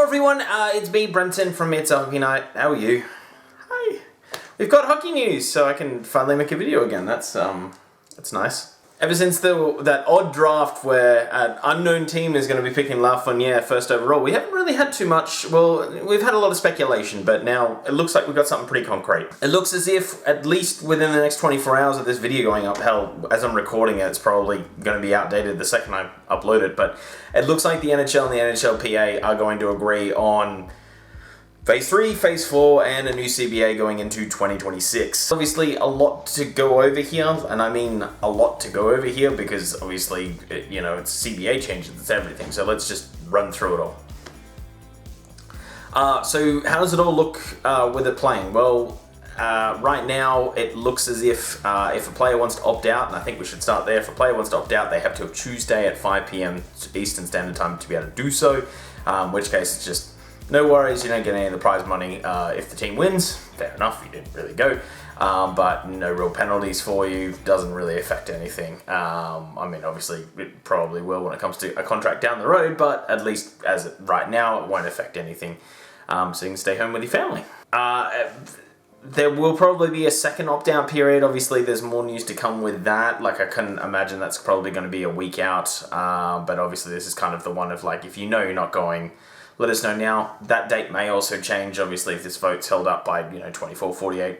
Hello everyone, it's me, Brenton from It's a Hockey Night. How are you? Hi. We've got hockey news, so I can finally make a video again. That's nice. Ever since that odd draft where an unknown team is going to be picking Lafreniere first overall, we haven't really had too much. Well, we've had a lot of speculation, but now it looks like we've got something pretty concrete. It looks as if, at least within the next 24 hours of this video going up, hell, as I'm recording it, it's probably going to be outdated the second I upload it, but it looks like the NHL and the NHLPA are going to agree on Phase 3, Phase 4, and a new CBA going into 2026. Obviously, a lot to go over here, and I mean a lot to go over here because obviously, it's CBA changes, it's everything. So let's just run through it all. So how does it all look with it playing? Well, right now it looks as if a player wants to opt out, and I think we should start there. If a player wants to opt out, they have till Tuesday at 5 p.m. Eastern Standard Time to be able to do so, in which case it's just no worries, you don't get any of the prize money if the team wins. Fair enough, you didn't really go. But no real penalties for you, doesn't really affect anything. I mean, obviously, it probably will when it comes to a contract down the road, but at least as of right now, it won't affect anything. So you can stay home with your family. There will probably be a second opt-out period. Obviously, there's more news to come with that. Like, I can imagine that's probably going to be a week out. But obviously, this is kind of the one of, like, if you know you're not going, let us know now. That date may also change, obviously, if this vote's held up by, 24, 48,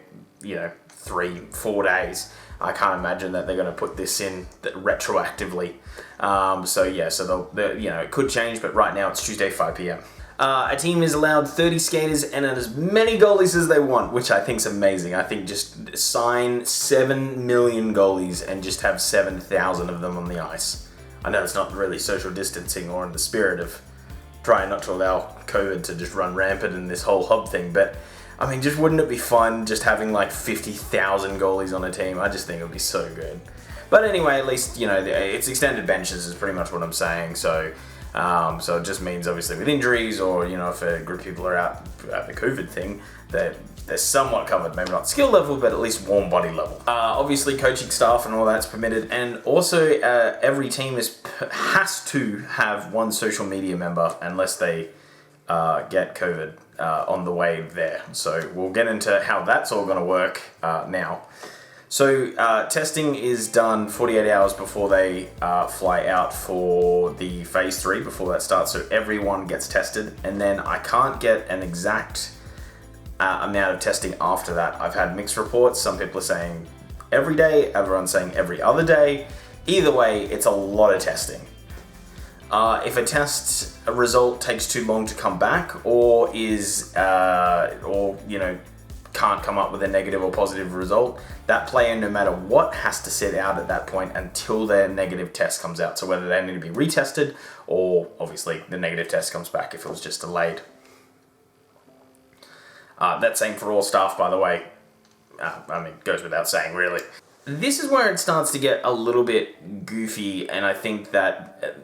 3, 4 days. I can't imagine that they're going to put this in retroactively. So it could change, but right now it's Tuesday, 5 p.m. A team is allowed 30 skaters and as many goalies as they want, which I think is amazing. I think just sign 7 million goalies and just have 7,000 of them on the ice. I know it's not really social distancing or in the spirit of trying not to allow COVID to just run rampant in this whole hub thing, but I mean, just wouldn't it be fun just having like 50,000 goalies on a team? I just think it would be so good. But anyway, at least, it's extended benches is pretty much what I'm saying, so it just means obviously with injuries or, if a group of people are out at the COVID thing, that they're somewhat covered, maybe not skill level, but at least warm body level. Obviously coaching staff and all that's permitted, and also every team has to have one social media member unless they get COVID on the way there. So we'll get into how that's all going to work now. So testing is done 48 hours before they fly out for the Phase 3, before that starts, so everyone gets tested, and then I can't get an exact amount of testing after that. I've had mixed reports. Some people are saying every day, everyone's saying every other day. Either way, it's a lot of testing. If a test result takes too long to come back, or can't come up with a negative or positive result, that player, no matter what, has to sit out at that point until their negative test comes out. So whether they need to be retested, or obviously the negative test comes back if it was just delayed. That's same for all staff, by the way. Goes without saying, really. This is where it starts to get a little bit goofy, and I think that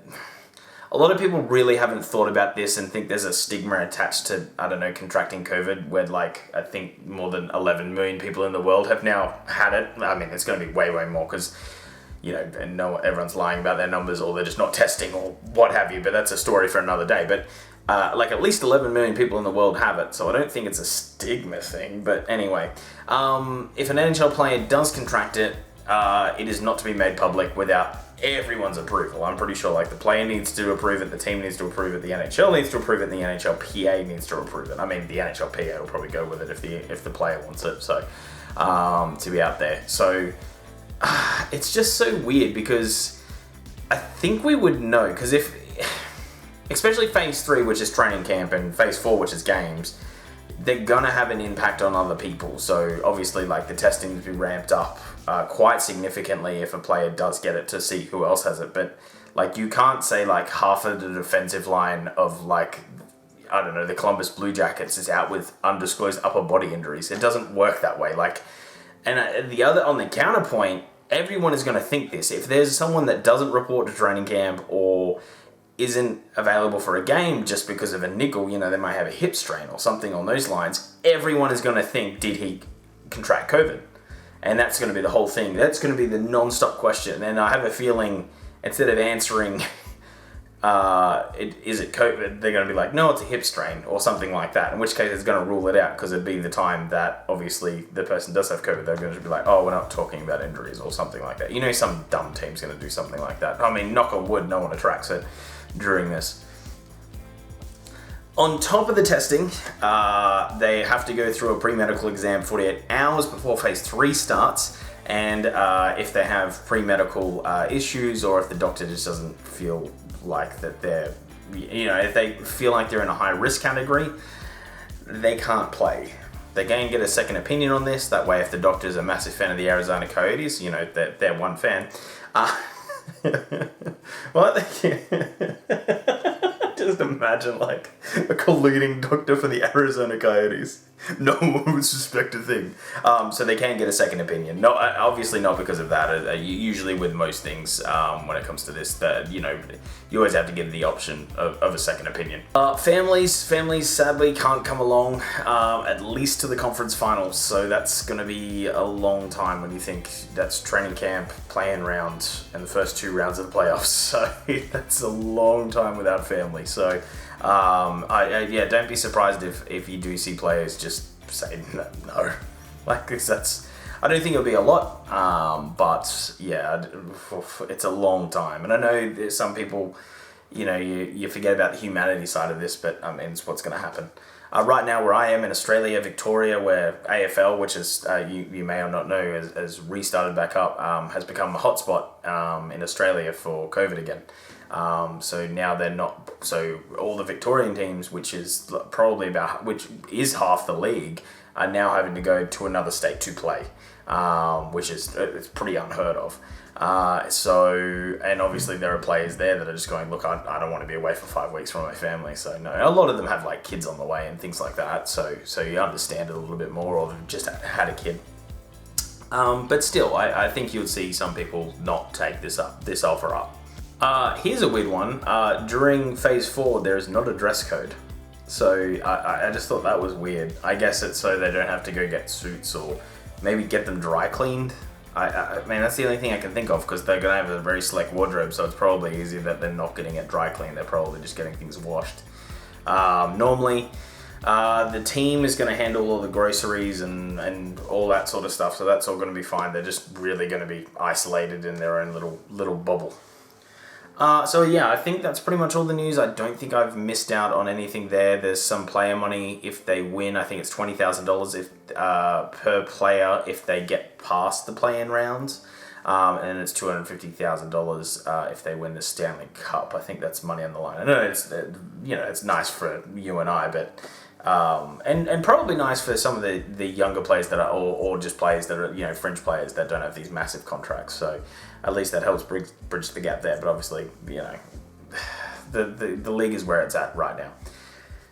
a lot of people really haven't thought about this and think there's a stigma attached to, contracting COVID, where, I think more than 11 million people in the world have now had it. I mean, it's going to be way, way more because, everyone's lying about their numbers, or they're just not testing, or what have you, but that's a story for another day. But at least 11 million people in the world have it, so I don't think it's a stigma thing. But anyway, if an NHL player does contract it, it is not to be made public without everyone's approval. I'm pretty sure the player needs to approve it, the team needs to approve it, the NHL needs to approve it, and the NHLPA needs to approve it. I mean, the NHLPA will probably go with it if the player wants it, so to be out there. So it's just so weird because I think we would know, because especially Phase 3, which is training camp, and Phase 4, which is games, they're gonna have an impact on other people. So obviously, the testing to be ramped up quite significantly if a player does get it, to see who else has it. But you can't say half of the defensive line of the Columbus Blue Jackets is out with undisclosed upper body injuries. It doesn't work that way. And on the counterpoint, everyone is going to think this. If there's someone that doesn't report to training camp or isn't available for a game just because of a nickel, they might have a hip strain or something on those lines, everyone is going to think, did he contract COVID? And that's going to be the whole thing. That's going to be the non-stop question. And I have a feeling, instead of answering is it COVID? They're going to be like, no, it's a hip strain or something like that. In which case, it's going to rule it out because it'd be the time that obviously the person does have COVID. They're going to be like, oh, we're not talking about injuries or something like that. You know, some dumb team's going to do something like that. I mean, knock on wood, no one attracts it during this. On top of the testing, they have to go through a pre-medical exam 48 hours before phase 3 starts. And if they have pre-medical issues, or if the doctor just doesn't feel like that they're, if they feel like they're in a high risk category, they can't play. They can get a second opinion on this. That way, if the doctor's a massive fan of the Arizona Coyotes, they're one fan. What? Just imagine like a colluding doctor for the Arizona Coyotes. No one would suspect a thing. So they can get a second opinion. No, obviously not because of that. Usually with most things, when it comes to this, that you always have to give the option of a second opinion. Families sadly can't come along at least to the conference finals. So that's going to be a long time when you think that's training camp, playing round, and the first 2 rounds of the playoffs. So that's a long time without family. So don't be surprised if you do see players just say no. Like this, I don't think it'll be a lot, but yeah, it's a long time. And I know there's some people, you forget about the humanity side of this, but I mean, it's what's going to happen. Right now, where I am in Australia, Victoria, where AFL, which is you may or not know, has restarted back up, has become a hotspot in Australia for COVID again. So now they're not. So all the Victorian teams, which is which is half the league, are now having to go to another state to play, which is it's pretty unheard of. And obviously there are players there that are just going, look, I don't want to be away for 5 weeks from my family. So no, a lot of them have like kids on the way and things like that. So you understand it a little bit more, or they've just had a kid. But still, I think you'll see some people not take this offer up. Here's a weird one. During phase 4, there is not a dress code. So I just thought that was weird. I guess it's so they don't have to go get suits or maybe get them dry cleaned. I mean, that's the only thing I can think of, because they're going to have a very select wardrobe, so it's probably easy that they're not getting it dry cleaned. They're probably just getting things washed. Normally, the team is going to handle all the groceries and all that sort of stuff, so that's all going to be fine. They're just really going to be isolated in their own little bubble. So yeah, I think that's pretty much all the news. I don't think I've missed out on anything there. There's some player money if they win. I think it's $20,000 per player if they get past the play-in rounds, and it's $250,000 if they win the Stanley Cup. I think that's money on the line. I know it's nice for you and I, but and probably nice for some of the younger players that are or just players that are fringe players that don't have these massive contracts. So at least that helps bridge the gap there. But obviously, the league is where it's at right now.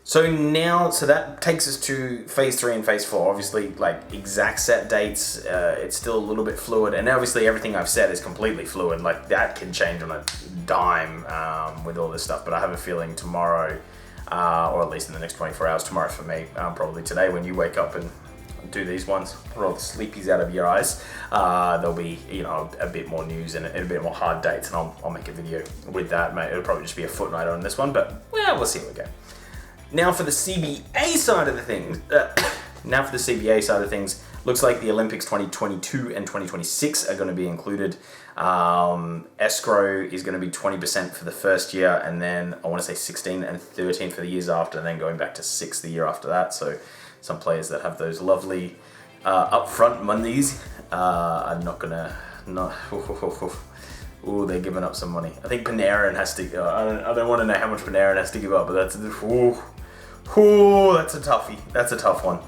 So that takes us to phase 3 and phase 4. Obviously, like exact set dates, it's still a little bit fluid, and obviously everything I've said is completely fluid. Like that can change on a dime with all this stuff. But I have a feeling tomorrow, or at least in the next 24 hours, tomorrow for me, probably today when you wake up and do these ones, roll the sleepies out of your eyes, there'll be a bit more news and a bit more hard dates, and I'll make a video with that. It'll probably just be a footnote on this one, but we'll see how we go. Now for the CBA side of the things, looks like the Olympics 2022 and 2026 are going to be included. Escrow is going to be 20% for the first year, and then I want to say 16 and 13 for the years after, and then going back to 6 the year after that. So some players that have those lovely upfront monies are not gonna ooh, they're giving up some money. I think Panarin has to. I don't want to know how much Panarin has to give up, but that's that's a toughie. That's a tough one.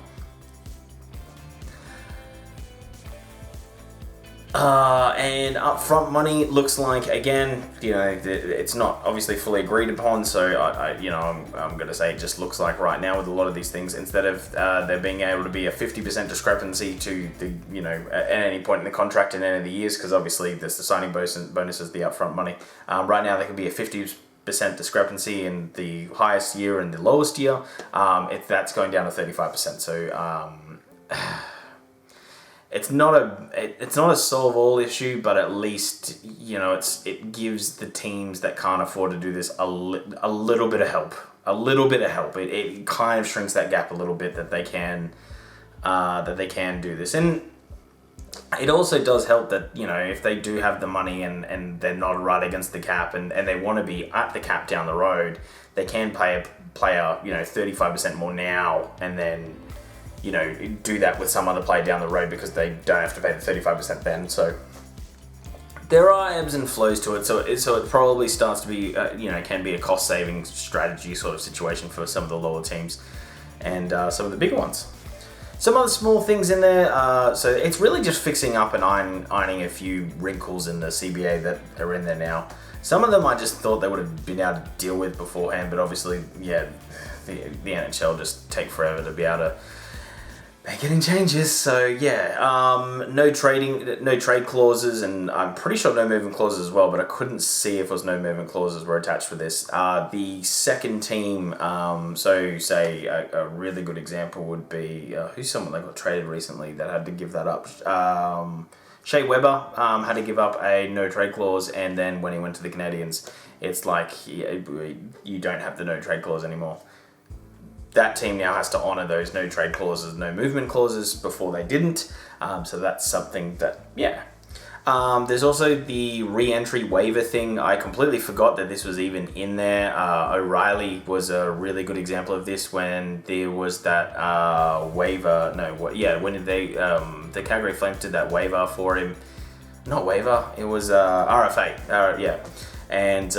And upfront money looks like, again, it's not obviously fully agreed upon. So I'm going to say it just looks like right now with a lot of these things, instead of there being able to be a 50% discrepancy to the at any point in the contract in any of the years, because obviously there's the signing bonuses, the upfront money. Right now there can be a 50% discrepancy in the highest year and the lowest year. If that's going down to 35%. So it's not a solve all issue, but at least it gives the teams that can't afford to do this a little bit of help. A little bit of help. It kind of shrinks that gap a little bit that they can do this. And it also does help that, if they do have the money and they're not right against the cap and they want to be at the cap down the road, they can pay a player, 35% more now and then, do that with some other player down the road because they don't have to pay the 35% then. So there are ebbs and flows to it. So it probably starts to be, can be a cost saving strategy sort of situation for some of the lower teams and some of the bigger ones. Some other small things in there, so it's really just fixing up and ironing a few wrinkles in the CBA that are in there now. Some of them I just thought they would have been able to deal with beforehand, but obviously, the NHL just take forever to be able to make any changes. So no trade clauses, and I'm pretty sure no movement clauses as well, but I couldn't see if no movement clauses were attached with this. The second team, so say a really good example would be, who's someone that got traded recently that had to give that up? Shea Weber had to give up a no trade clause, and then when he went to the Canadiens, it's like you don't have the no trade clause anymore. That team now has to honour those no trade clauses, no movement clauses before they didn't. So that's something that, there's also the re-entry waiver thing. I completely forgot that this was even in there. O'Reilly was a really good example of this when there was that waiver. When did they, the Calgary Flames did that waiver for him. Not waiver, it was RFA. And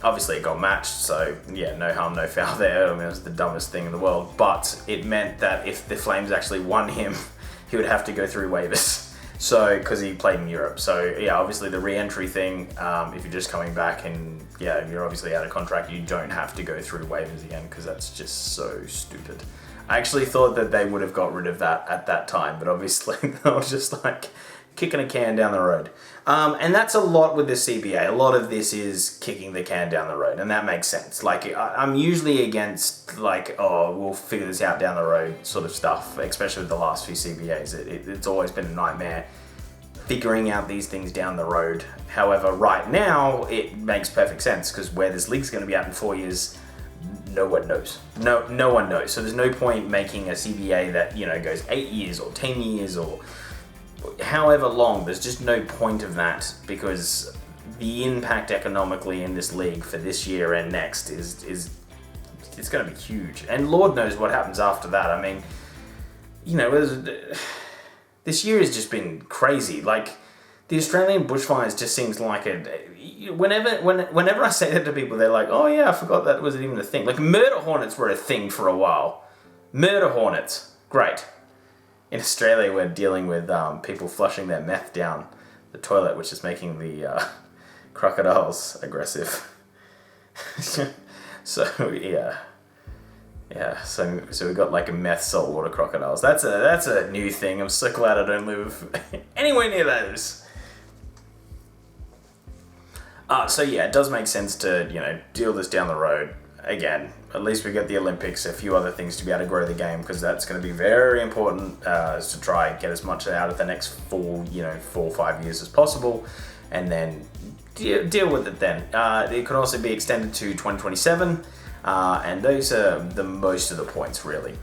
obviously it got matched, so no harm, no foul there. I mean, it was the dumbest thing in the world, but it meant that if the Flames actually won him, he would have to go through waivers. So, because he played in Europe. So, obviously the re-entry thing, if you're just coming back and, you're obviously out of contract, you don't have to go through waivers again, because that's just so stupid. I actually thought that they would have got rid of that at that time, but obviously they were just like kicking a can down the road. And that's a lot with the CBA. A lot of this is kicking the can down the road, and that makes sense. Like, I'm usually against, we'll figure this out down the road sort of stuff, especially with the last few CBAs. It's always been a nightmare figuring out these things down the road. However, right now, it makes perfect sense, because where this league's going to be at in 4 years, no one knows. No one knows. So there's no point making a CBA that, goes 8 years or 10 years or however long. There's just no point of that, because the impact economically in this league for this year and next is it's going to be huge, and Lord knows what happens after that. I mean, this year has just been crazy. Like, the Australian bushfires just seems like whenever I say that to people, they're like, oh yeah, I forgot that wasn't even a thing. Like, murder hornets were a thing for a while. Murder hornets, great. In Australia, we're dealing with people flushing their meth down the toilet, which is making the crocodiles aggressive. So So we got like a meth saltwater crocodiles. That's a new thing. I'm so glad I don't live anywhere near those. It does make sense to deal this down the road. Again, at least we get the Olympics, a few other things to be able to grow the game, because that's going to be very important is to try and get as much out of the next 4 or 5 years as possible, and then deal with it then. It could also be extended to 2027, and those are the most of the points, really.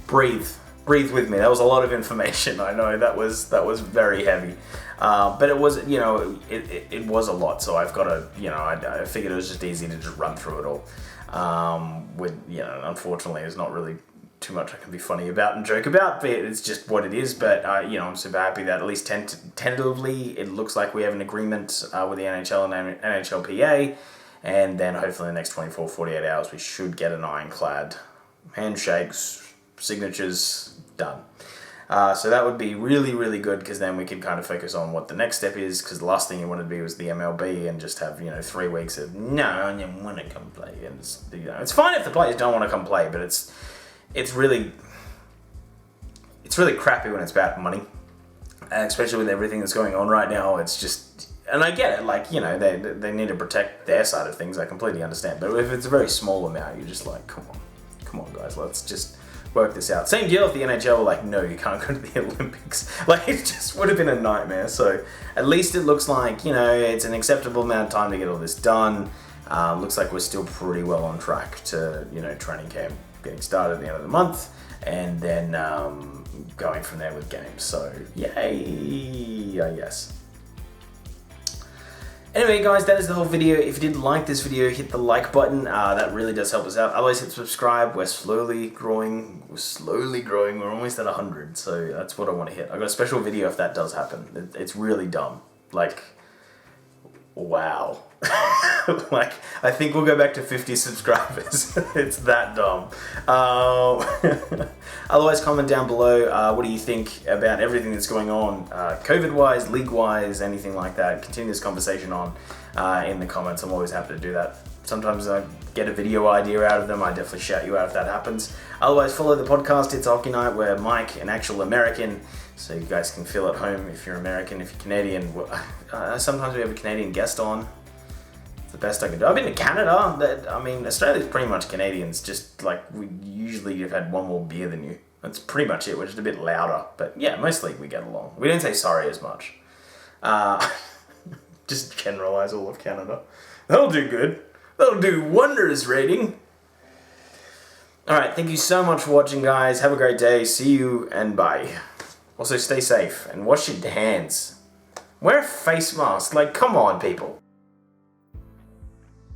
Breathe with me. That was a lot of information. I know that was very heavy. But it was, it was a lot, so I've got to, I figured it was just easy to just run through it all. Unfortunately, there's not really too much I can be funny about and joke about, but it's just what it is. But, I'm super happy that at least tentatively it looks like we have an agreement with the NHL and NHLPA, and then hopefully in the next 24, 48 hours we should get an ironclad handshakes, signatures, done. So that would be really, really good, because then we can kind of focus on what the next step is, because the last thing you want to be was the MLB and just have, 3 weeks of, no, I don't want to come play. And it's fine if the players don't want to come play, but it's really crappy when it's about money, especially with everything that's going on right now. It's just, and I get it, they need to protect their side of things. I completely understand. But if it's a very small amount, you're just like, come on guys, work this out. Same deal if the NHL were like, no, you can't go to the Olympics. Like, it just would have been a nightmare. So at least it looks like, you know, it's an acceptable amount of time to get all this done. Looks like we're still pretty well on track to, you know, training camp getting started at the end of the month, and then going from there with games. So yay, I guess. Anyway, guys, that is the whole video. If you did like this video, hit the like button. That really does help us out. Otherwise, hit subscribe. We're slowly growing. We're almost at 100, so that's what I want to hit. I got a special video if that does happen. It's really dumb. Like, wow. Like, I think we'll go back to 50 subscribers. It's that dumb. Otherwise, comment down below. What do you think about everything that's going on, COVID-wise, league-wise, anything like that? Continue this conversation on in the comments. I'm always happy to do that. Sometimes I get a video idea out of them. I definitely shout you out if that happens. Otherwise, follow the podcast. It's Hockey Night. We're Mike, an actual American, so you guys can feel at home if you're American. If you're Canadian, sometimes we have a Canadian guest on. It's the best I can do. I've been to Canada. I mean, Australia's pretty much Canadians. Just like we usually have had one more beer than you. That's pretty much it. We're just a bit louder. But yeah, mostly we get along. We don't say sorry as much. Just generalize all of Canada. That'll do good. That'll do wonders, rating. Alright, thank you so much for watching, guys. Have a great day. See you and bye. Also, stay safe and wash your hands. Wear a face mask. Like, come on, people.